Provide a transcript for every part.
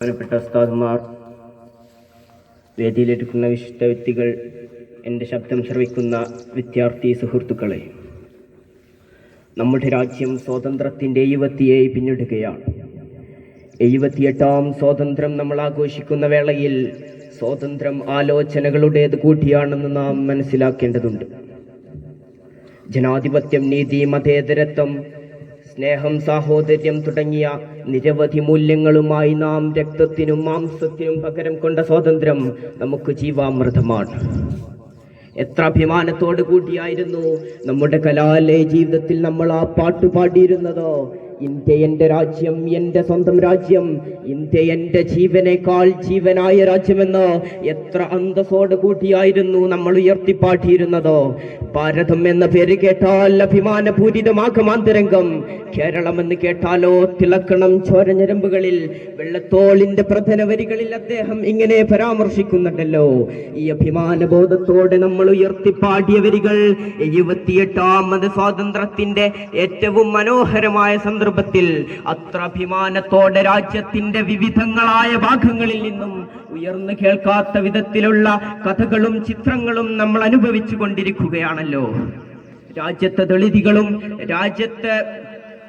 ബഹുമാനപ്പെട്ട ഉസ്താദുമാർ, വേദിയിലിരിക്കുന്ന വിശിഷ്ട വ്യക്തികൾ, എൻ്റെ ശബ്ദം ശ്രവിക്കുന്ന വിദ്യാർത്ഥി സുഹൃത്തുക്കളെ, നമ്മുടെ രാജ്യം സ്വാതന്ത്ര്യത്തിൻ്റെ 77 പിന്നിടുകയാണ്. 78ാം സ്വാതന്ത്ര്യം നമ്മൾ ആഘോഷിക്കുന്ന വേളയിൽ സ്വാതന്ത്ര്യം ആലോചനകളുടേത് കൂടിയാണെന്ന് നാം മനസ്സിലാക്കേണ്ടതുണ്ട്. ജനാധിപത്യം, നീതി, മതേതരത്വം, സ്നേഹം, സാഹോദര്യം തുടങ്ങിയ നിരവധി മൂല്യങ്ങളുമായി നാം രക്തത്തിനും മാംസത്തിനും പകരം കൊണ്ട സ്വാതന്ത്ര്യം നമുക്ക് ജീവാമൃതമാണ്. എത്ര അഭിമാനത്തോടു കൂടിയായിരുന്നു നമ്മുടെ കലാലയ ജീവിതത്തിൽ നമ്മൾ ആ പാട്ട് പാടിയിരുന്നതോ, ഇന്ത്യ എൻ്റെ രാജ്യം, എൻ്റെ സ്വന്തം രാജ്യം, ഇന്ത്യ എൻ്റെ ജീവനേക്കാൾ ജീവനായ രാജ്യമെന്ന് എത്ര അന്തസ്സോട് കൂട്ടിയായിരുന്നു നമ്മൾ ഉയർത്തിപ്പാട്ടിയിരുന്നതോ. ഭാരതം എന്ന പേര് കേട്ടാൽ അഭിമാനപൂരിതമാകമാന്തരംഗം, കേരളം എന്ന് കേട്ടാലോ തിളക്കണം ചോരഞരമ്പുകളിൽ. വെള്ളത്തോളിന്റെ പ്രധാന വരികളിൽ അദ്ദേഹം ഇങ്ങനെ പരാമർശിക്കുന്നുണ്ടല്ലോ, ഈ അഭിമാനബോധത്തോടെ നമ്മൾ ഉയർത്തിപ്പാടിയ വരികൾ 78ാമത് സ്വാതന്ത്ര്യത്തിന്റെ ഏറ്റവും മനോഹരമായ സന്ദർഭത്തിൽ അത്ര അഭിമാനത്തോടെ രാജ്യത്തിന്റെ വിവിധങ്ങളായ ഭാഗങ്ങളിൽ നിന്നും ഉയർന്നു കേൾക്കാത്ത വിധത്തിലുള്ള കഥകളും ചിത്രങ്ങളും നമ്മൾ അനുഭവിച്ചു കൊണ്ടിരിക്കുകയാണല്ലോ. രാജ്യത്തെ ദളിതുകളും രാജ്യത്തെ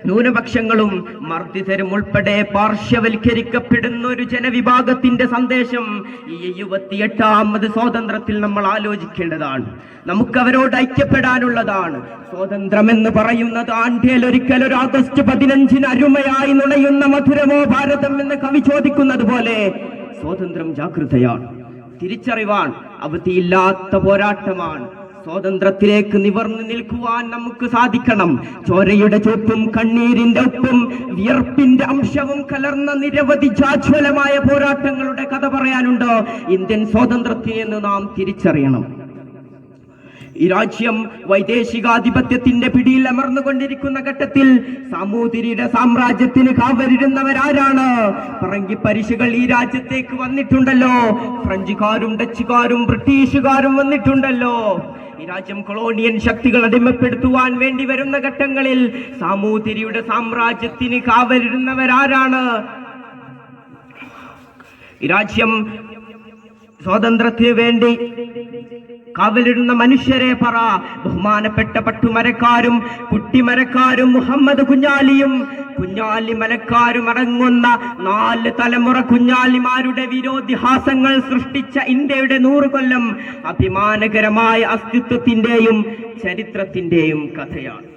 ന്യൂനപക്ഷങ്ങളും മർദ്ദിതരും ഉൾപ്പെടെ പാർശ്വവൽക്കരിക്കപ്പെടുന്ന ഒരു ജനവിഭാഗത്തിന്റെ സന്ദേശം ഈ 78ാമത് സ്വാതന്ത്ര്യത്തിൽ നമ്മൾ ആലോചിക്കേണ്ടതാണ്. നമുക്ക് അവരോട് ഐക്യപ്പെടാനുള്ളതാണ്. സ്വാതന്ത്ര്യം എന്ന് പറയുന്നത് ആണ്ടിൽ ഒരിക്കൽ ഒരു ആഗസ്റ്റ് 15 അരുമയായി നുണയുന്ന മധുരമോ ഭാരതം എന്ന് കവി ചോദിക്കുന്നത് പോലെ സ്വാതന്ത്ര്യം ജാഗ്രതയാണ്, തിരിച്ചറിവാണ്, അവധിയില്ലാത്ത പോരാട്ടമാണ്. സ്വാതന്ത്ര്യത്തിലേക്ക് നിവർന്നു നിൽക്കുവാൻ നമുക്ക് സാധിക്കണം. ചോരയുടെ ചുവപ്പും കണ്ണീരിന്റെ ഉപ്പും വിയർപ്പിന്റെ അംശവും കലർന്ന നിരവധി ജാജ്വലമായ പോരാട്ടങ്ങളുടെ കഥ പറയാനുണ്ടോ ഇന്ത്യൻ സ്വാതന്ത്ര്യത്തിനെന്ന് നാം തിരിച്ചറിയണം. ഈ രാജ്യം വൈദേശികാധിപത്യത്തിന്റെ പിടിയിൽ അമർന്നുകൊണ്ടിരിക്കുന്ന ഘട്ടത്തിൽ സാമൂതിരിയുടെ സാമ്രാജ്യത്തിന് കാവലിരുന്നവരാരാണ്? പറങ്കി പരിശുകൾ ഈ രാജ്യത്തേക്ക് വന്നിട്ടുണ്ടല്ലോ. ഫ്രഞ്ചുകാരും ഡച്ചുകാരും ബ്രിട്ടീഷുകാരും വന്നിട്ടുണ്ടല്ലോ. ഈ രാജ്യം കൊളോണിയൻ ശക്തികൾ അടിമപ്പെടുത്തുവാൻ വേണ്ടി വരുന്ന ഘട്ടങ്ങളിൽ സാമൂതിരിയുടെ സാമ്രാജ്യത്തിന് കാവലിരുന്നവരാരാണ്? ഈ രാജ്യം സ്വാതന്ത്ര്യത്തിന് വേണ്ടി കാവലിടുന്ന മനുഷ്യരെ പറ. ബഹുമാനപ്പെട്ട പട്ടുമരക്കാരും കുട്ടിമരക്കാരും മുഹമ്മദ് കുഞ്ഞാലിയും കുഞ്ഞാലി മരക്കാരും അടങ്ങുന്ന 4 തലമുറ കുഞ്ഞാലിമാരുടെ വീരോതിഹാസങ്ങൾ സൃഷ്ടിച്ച ഇന്ത്യയുടെ 100 കൊല്ലം അഭിമാനകരമായ അസ്തിത്വത്തിന്റെയും ചരിത്രത്തിന്റെയും കഥയാണ്.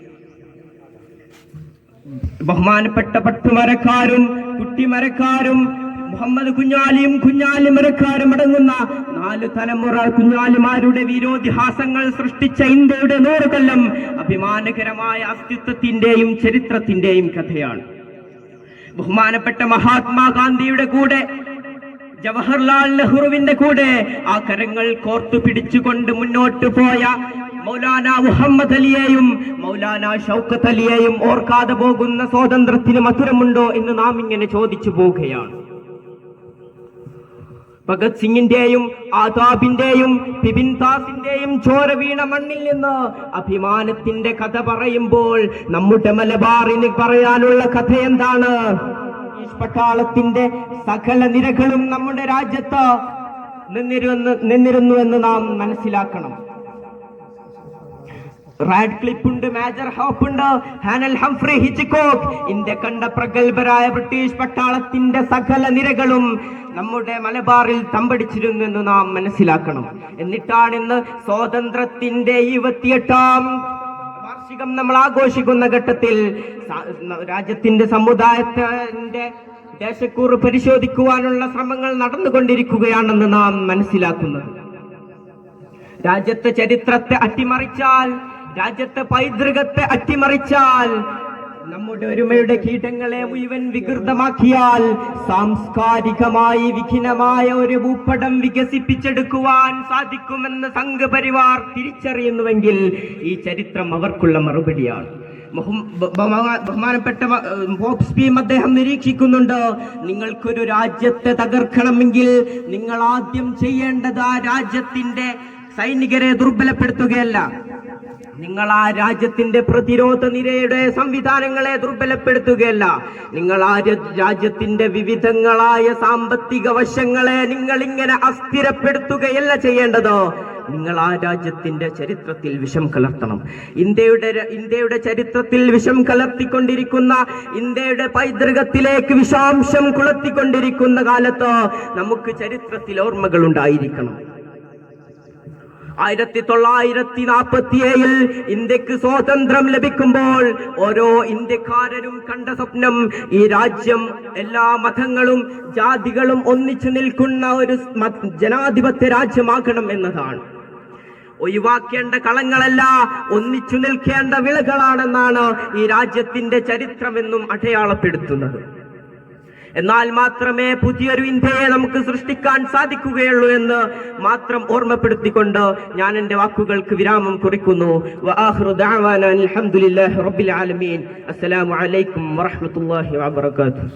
ബഹുമാനപ്പെട്ട പട്ടുമരക്കാരും കുട്ടിമരക്കാരും മുഹമ്മദ് കുഞ്ഞാലിയും കുഞ്ഞാലി മരക്കാരും അടങ്ങുന്ന 4 തലമുറ കുഞ്ഞാലിമാരുടെ വീരോതിഹാസങ്ങൾ സൃഷ്ടിച്ച ഇന്ത്യയുടെ 100 കൊല്ലം അഭിമാനകരമായ അസ്തിത്വത്തിന്റെയും ചരിത്രത്തിന്റെയും കഥയാണ്. ബഹുമാനപ്പെട്ട മഹാത്മാഗാന്ധിയുടെ കൂടെ, ജവഹർലാൽ നെഹ്റുവിന്റെ കൂടെ ആ കരങ്ങൾ കോർത്തു പിടിച്ചുകൊണ്ട് മുന്നോട്ട് പോയ മൗലാന മുഹമ്മദ് അലിയെയും മൗലാന ഷൗക്കത്ത് അലിയെയും ഓർക്കാതെ പോകുന്ന സ്വാതന്ത്ര്യത്തിന് മധുരമുണ്ടോ എന്ന് നാം ഇങ്ങനെ ചോദിച്ചു പോവുകയാണ്. ഭഗത് സിംഗിന്റെയും ആദാബിന്റെയും ബിപിൻ ദാസിന്റെയും ചോര വീണ മണ്ണിൽ നിന്ന് അഭിമാനത്തിന്റെ കഥ പറയുമ്പോൾ നമ്മുടെ മലബാറിന് പറയാനുള്ള കഥ എന്താണ്? പട്ടാളത്തിന്റെ സകല നിരകളും നമ്മുടെ രാജ്യത്ത് നിന്നിരുന്നു എന്ന് നാം മനസ്സിലാക്കണം. റാഡ്ക്ലിഫ് ഉണ്ട്, മേജർ ഹോപ്പ് ഉണ്ട്, ഹാനൽ ഹംഫ്രി ഹിച്ച്കോക്ക്, ഇന്ത്യ കണ്ട പ്രഗത്ഭരായ ബ്രിട്ടീഷ് പട്ടാളത്തിന്റെ സകല നിരകളും നമ്മുടെ മലബാറിൽ തമ്പടിച്ചിരുന്നു എന്ന് നാം മനസ്സിലാക്കണം. എന്നിട്ടാണ് ഇന്ന് സ്വാതന്ത്ര്യത്തിന്റെ 78ാം വാർഷികം നമ്മൾ ആഘോഷിക്കുന്ന ഘട്ടത്തിൽ രാജ്യത്തിന്റെ സമുദായത്തിന്റെ ദേശക്കൂറ് പരിശോധിക്കുവാനുള്ള ശ്രമങ്ങൾ നടന്നുകൊണ്ടിരിക്കുകയാണെന്ന് നാം മനസ്സിലാക്കുന്നത്. രാജ്യത്തെ ചരിത്രത്തെ അട്ടിമറിച്ചാൽ, രാജ്യത്തെ പൈതൃകത്തെ അട്ടിമറിച്ചാൽ, നമ്മുടെ ഒരുമയുടെ കീടങ്ങളെ മുഴുവൻ വികൃതമാക്കിയാൽ സാംസ്കാരികമായി വിഘ്നമായ ഒരു ഭൂപടം വികസിപ്പിച്ചെടുക്കുവാൻ സാധിക്കുമെന്ന് സംഘപരിവാർ തിരിച്ചറിയുന്നുവെങ്കിൽ ഈ ചരിത്രം അവർക്കുള്ള മറുപടിയാണ്. ബഹുമാനപ്പെട്ട പോപ്സ്പിയും അദ്ദേഹം നിരീക്ഷിക്കുന്നുണ്ട്, നിങ്ങൾക്കൊരു രാജ്യത്തെ തകർക്കണമെങ്കിൽ നിങ്ങൾ ആദ്യം ചെയ്യേണ്ടത് ആ രാജ്യത്തിന്റെ സൈനികരെ ദുർബലപ്പെടുത്തുകയല്ല, നിങ്ങൾ ആ രാജ്യത്തിന്റെ പ്രതിരോധ നിരയുടെ സംവിധാനങ്ങളെ ദുർബലപ്പെടുത്തുകയല്ല, നിങ്ങൾ ആ രാജ്യത്തിന്റെ വിവിധങ്ങളായ സാമ്പത്തിക വശങ്ങളെ നിങ്ങൾ ഇങ്ങനെ അസ്ഥിരപ്പെടുത്തുകയല്ല ചെയ്യേണ്ടത്. നിങ്ങൾ ആ രാജ്യത്തിന്റെ ചരിത്രത്തിൽ വിഷം കലർത്തണം. ഇന്ത്യയുടെ ചരിത്രത്തിൽ വിഷം കലർത്തിക്കൊണ്ടിരിക്കുന്ന, ഇന്ത്യയുടെ പൈതൃകത്തിലേക്ക് വിഷാംശം കുളത്തിക്കൊണ്ടിരിക്കുന്ന കാലത്ത് നമുക്ക് ചരിത്രത്തിൽ ഓർമ്മകൾ ഉണ്ടായിരിക്കണം. 1947 ഇന്ത്യക്ക് സ്വാതന്ത്ര്യം ലഭിക്കുമ്പോൾ ഓരോ ഇന്ത്യക്കാരനും കണ്ട സ്വപ്നം ഈ രാജ്യം എല്ലാ മതങ്ങളും ജാതികളും ഒന്നിച്ചു നിൽക്കുന്ന ഒരു ജനാധിപത്യ രാജ്യമാകണം എന്നതാണ്. ഒഴിവാക്കേണ്ട കളങ്ങളല്ല, ഒന്നിച്ചു നിൽക്കേണ്ട വിളകളാണെന്നാണ് ഈ രാജ്യത്തിന്റെ ചരിത്രമെന്നും അടയാളപ്പെടുത്തുന്നത്. എന്നാൽ മാത്രമേ പുതിയൊരു ഇന്ത്യയെ നമുക്ക് സൃഷ്ടിക്കാൻ സാധിക്കുകയുള്ളൂ എന്ന് മാത്രം ഓർമ്മപ്പെടുത്തിക്കൊണ്ട് ഞാൻ എന്റെ വാക്കുകൾക്ക് വിരാമം കുറിക്കുന്നു. വആഖിറു ദഅവാനാ അൽഹംദുലില്ലാഹി റബ്ബിൽ ആലമീൻ. അസ്സലാമു അലൈക്കും വറഹ്മത്തുള്ളാഹി വബറകാതുഹു.